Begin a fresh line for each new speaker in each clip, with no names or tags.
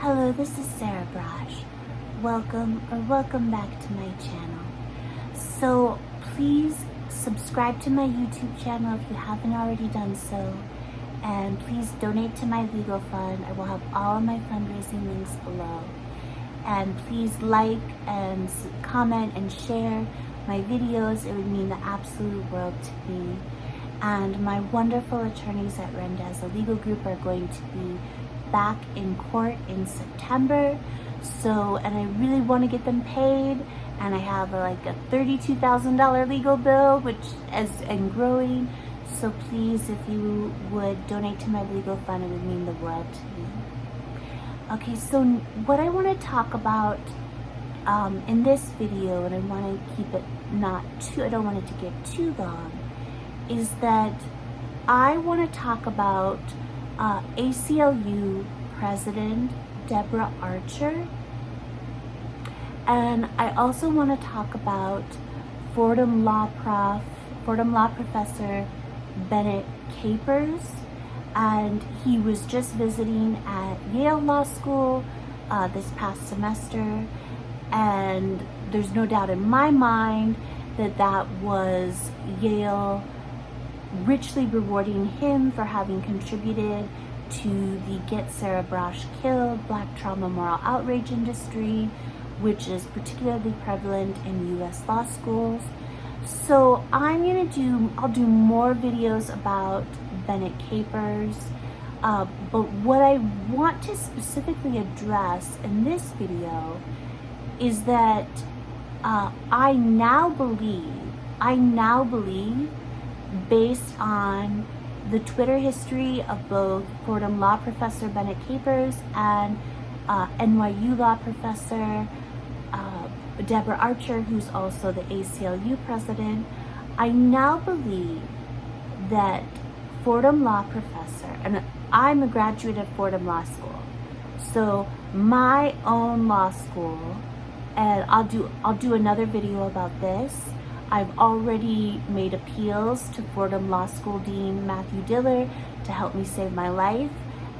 Hello, this is Sarah Brosh. Welcome back to my channel. So please subscribe to my YouTube channel if you haven't already done so, and please donate to my legal fund. I will have all of my fundraising links below. And please like and comment and share my videos. It would mean the absolute world to me. And my wonderful attorneys at Rendezvous Legal Group are going to be back in court in September. And I really want to get them paid. And I have like a $32,000 legal bill, and growing. So please, if you would donate to my legal fund, it would mean the world to me. Okay, so what I want to talk about in this video, and I want to keep it I don't want it to get too long, is that I want to talk about ACLU President Deborah Archer, and I also want to talk about Fordham Law Professor Bennett Capers, and he was just visiting at Yale Law School this past semester, and there's no doubt in my mind that was Yale richly rewarding him for having contributed to the Get Sarah Brosh Killed Black Trauma Moral Outrage industry, which is particularly prevalent in US law schools. So I'll do more videos about Bennett Capers, but what I want to specifically address in this video is that I now believe, based on the Twitter history of both Fordham Law Professor Bennett Capers and NYU Law Professor Deborah Archer, who's also the ACLU president, I now believe that Fordham Law Professor, and I'm a graduate of Fordham Law School, so my own law school, and I'll do another video about this. I've already made appeals to Fordham Law School Dean Matthew Diller to help me save my life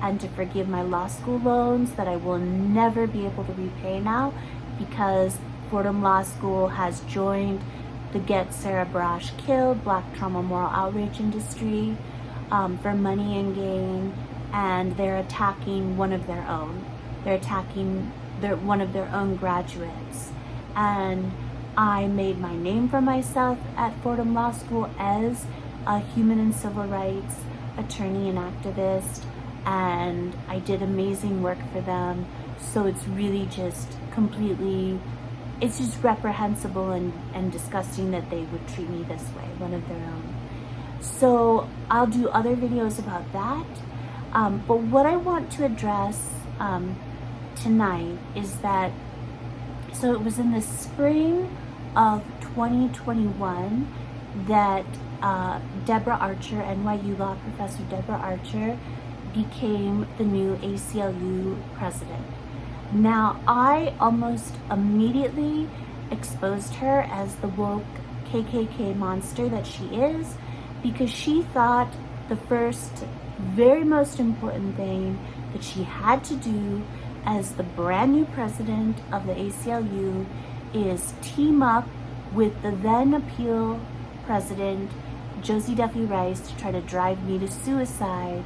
and to forgive my law school loans that I will never be able to repay now, because Fordham Law School has joined the Get Sarah Brosh Killed Black Trauma Moral Outrage industry for money and gain, and they're attacking one of their own. They're attacking one of their own graduates. And I made my name for myself at Fordham Law School as a human and civil rights attorney and activist, and I did amazing work for them. So it's really just it's just reprehensible and disgusting that they would treat me this way, one of their own. So I'll do other videos about that. But what I want to address tonight is that, so it was in the spring of 2021 that Deborah Archer, NYU Law Professor Deborah Archer, became the new ACLU president. Now, I almost immediately exposed her as the woke KKK monster that she is, because she thought the first, very most important thing that she had to do as the brand new president of the ACLU is team up with the then appeal president, Josie Duffy Rice, to try to drive me to suicide,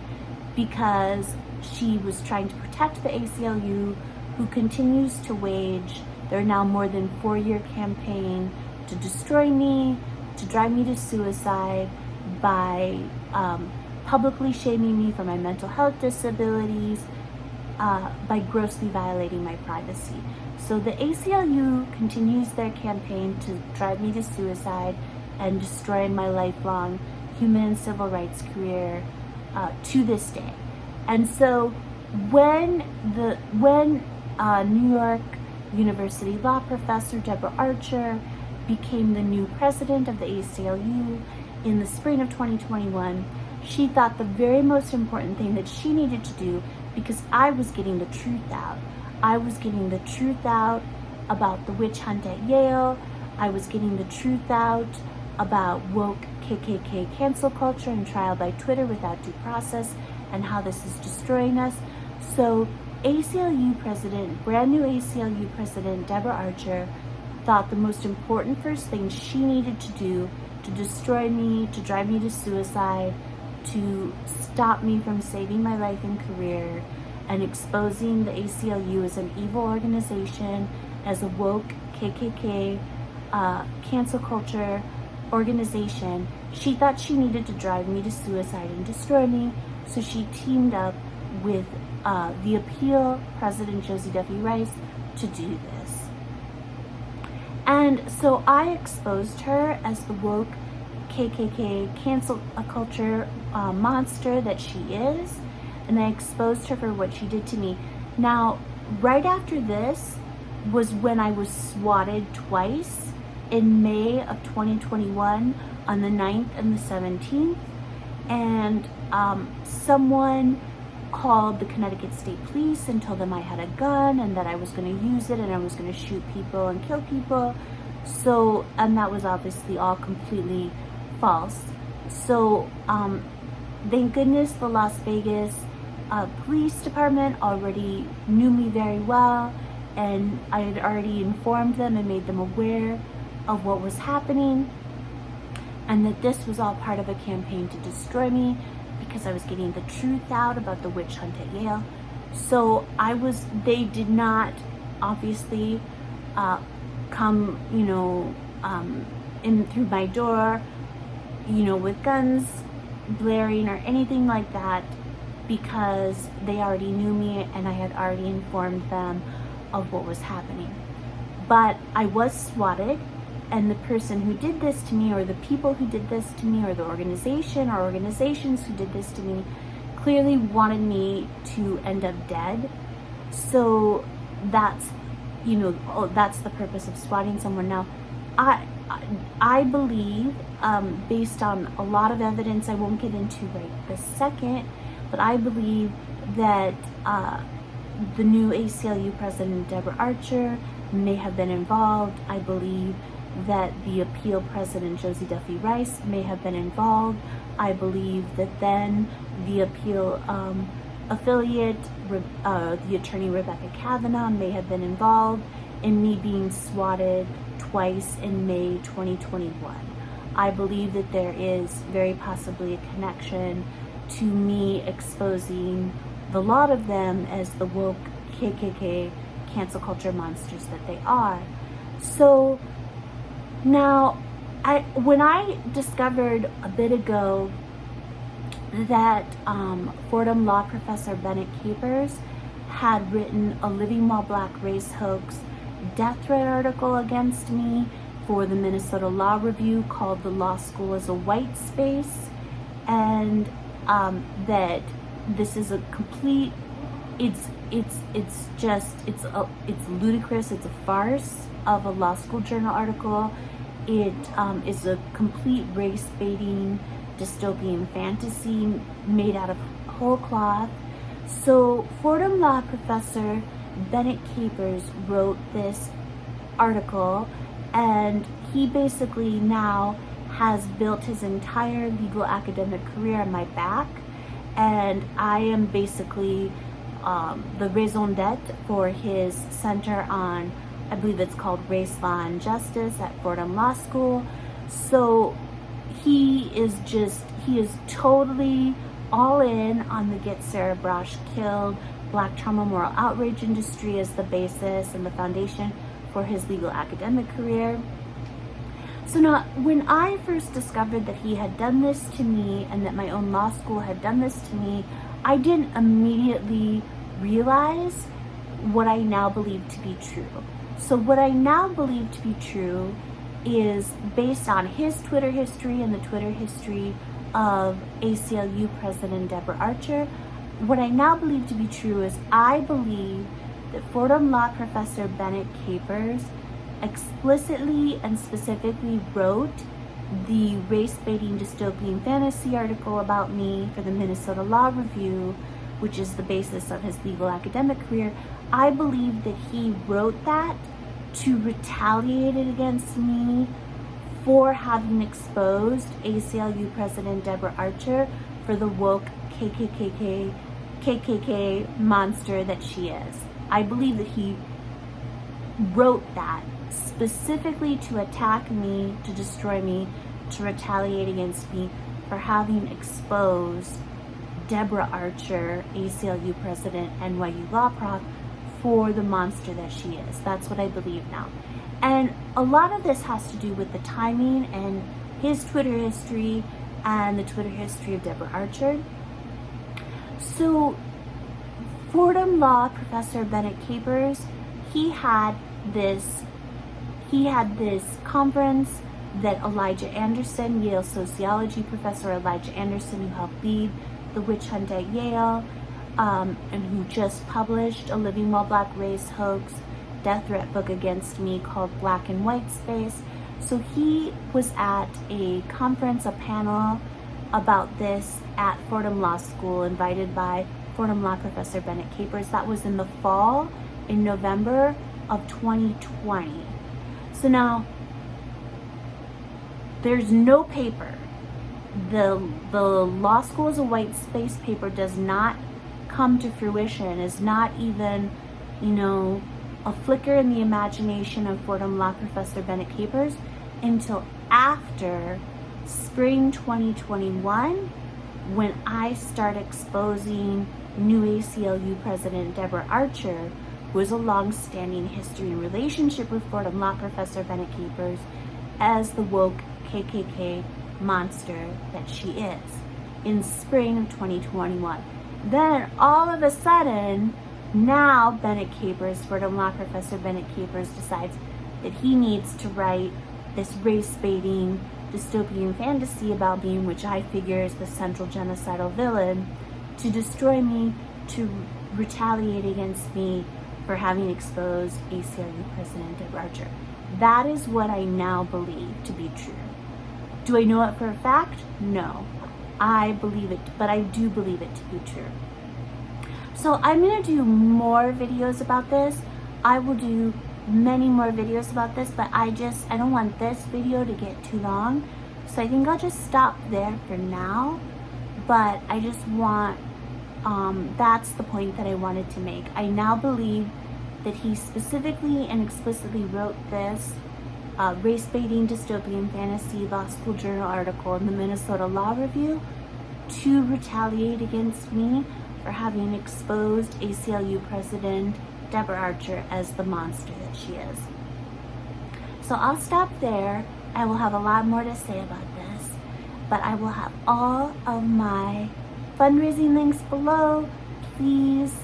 because she was trying to protect the ACLU, who continues to wage their now more than 4-year campaign to destroy me, to drive me to suicide by publicly shaming me for my mental health disabilities, by grossly violating my privacy. So the ACLU continues their campaign to drive me to suicide and destroy my lifelong human and civil rights career to this day. And so when New York University law professor Deborah Archer became the new president of the ACLU in the spring of 2021, she thought the very most important thing that she needed to do, because I was getting the truth out. I was getting the truth out about the witch hunt at Yale. I was getting the truth out about woke KKK cancel culture and trial by Twitter without due process, and how this is destroying us. So ACLU president, brand new ACLU president, Deborah Archer, thought the most important first thing she needed to do to destroy me, to drive me to suicide, to stop me from saving my life and career, and exposing the ACLU as an evil organization, as a woke KKK, cancel culture organization. She thought she needed to drive me to suicide and destroy me, so she teamed up with the appeal President Josie Duffy Rice to do this. And so I exposed her as the woke KKK cancel culture monster that she is, and I exposed her for what she did to me. Now, right after this was when I was swatted twice in May of 2021 on the 9th and the 17th, and someone called the Connecticut State Police and told them I had a gun and that I was going to use it and I was going to shoot people and kill people. So, and that was obviously all completely false. So, thank goodness the Las Vegas police department already knew me very well, and I had already informed them and made them aware of what was happening, and that this was all part of a campaign to destroy me because I was getting the truth out about the witch hunt at Yale. So they did not obviously come, in through my door, with guns blaring or anything like that, because they already knew me and I had already informed them of what was happening. But I was swatted, and the person who did this to me, or the people who did this to me, or the organization or organizations who did this to me, clearly wanted me to end up dead. So that's, that's the purpose of swatting someone. Now, I believe, based on a lot of evidence I won't get into right this second, but I believe that the new ACLU president, Deborah Archer, may have been involved. I believe that the appeal president, Josie Duffy Rice, may have been involved. I believe that then the appeal affiliate, the attorney Rebecca Kavanaugh, may have been involved in me being swatted twice in May 2021. I believe that there is very possibly a connection to me exposing the lot of them as the woke KKK cancel culture monsters that they are. So now, when I discovered a bit ago that Fordham Law Professor Bennett Capers had written a Living While Black Race Hoax death threat article against me for the Minnesota Law Review called "The Law School is a White Space," and that this is a complete, it's ludicrous, it's a farce of a law school journal article. It is a complete race-baiting dystopian fantasy made out of whole cloth. So Fordham Law Professor Bennett Capers wrote this article, and he basically now has built his entire legal academic career on my back, and I am basically the raison d'etre for his center on, I believe it's called Race, Law, and Justice at Fordham Law School. So he is totally all in on the Get Sarah Brosh Killed Black Trauma Moral Outrage industry as the basis and the foundation for his legal academic career. So now, when I first discovered that he had done this to me and that my own law school had done this to me, I didn't immediately realize what I now believe to be true. So what I now believe to be true is based on his Twitter history and the Twitter history of ACLU President Deborah Archer. What I now believe to be true is I believe that Fordham Law Professor Bennett Capers explicitly and specifically wrote the race-baiting dystopian fantasy article about me for the Minnesota Law Review, which is the basis of his legal academic career. I believe that he wrote that to retaliate against me for having exposed ACLU President Deborah Archer for the woke KKK KKK monster that she is. I believe that he wrote that specifically to attack me, to destroy me, to retaliate against me for having exposed Deborah Archer, ACLU president, NYU law prof, for the monster that she is. That's what I believe now. And a lot of this has to do with the timing and his Twitter history and the Twitter history of Deborah Archer. So Fordham Law Professor Bennett Capers, he had this conference that Elijah Anderson, Yale sociology professor Elijah Anderson, who helped lead the witch hunt at Yale, and who just published a Living While Black Race hoax death threat book against me called Black and White Space. So he was at a conference, a panel about this at Fordham Law School, invited by Fordham Law Professor Bennett Capers. That was in the fall, in November of 2020. So now, there's no paper. The law school as a white space paper does not come to fruition, is not even, a flicker in the imagination of Fordham Law Professor Bennett Capers until after spring 2021, when I start exposing new ACLU President Deborah Archer, who has a long-standing history and relationship with Fordham Law Professor Bennett Capers, as the woke KKK monster that she is, in spring of 2021. Then all of a sudden, now Bennett Capers, Fordham Law Professor Bennett Capers, decides that he needs to write this race-baiting dystopian fantasy about me, which I figure is the central genocidal villain, to destroy me, to retaliate against me for having exposed ACLU President Deborah Archer. That is what I now believe to be true. Do I know it for a fact? No. I believe it, but I do believe it to be true. So I'm going to do more videos about this. I will do many more videos about this, but I don't want this video to get too long. So I think I'll just stop there for now. But I just want, that's the point that I wanted to make. I now believe that he specifically and explicitly wrote this race-baiting dystopian fantasy law school journal article in the Minnesota Law Review to retaliate against me for having exposed ACLU President Deborah Archer as the monster that she is. So I'll stop there. I will have a lot more to say about this, but I will have all of my fundraising links below. Please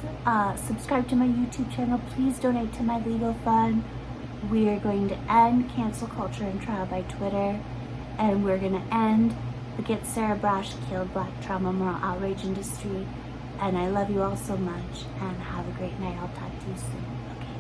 subscribe to my YouTube channel. Please donate to my legal fund. We are going to end cancel culture and trial by Twitter, and we're going to end the Get Sarah Brash Killed Black Trauma Moral Outrage industry. And I love you all so much, and have a great night. I'll talk to you soon. Okay.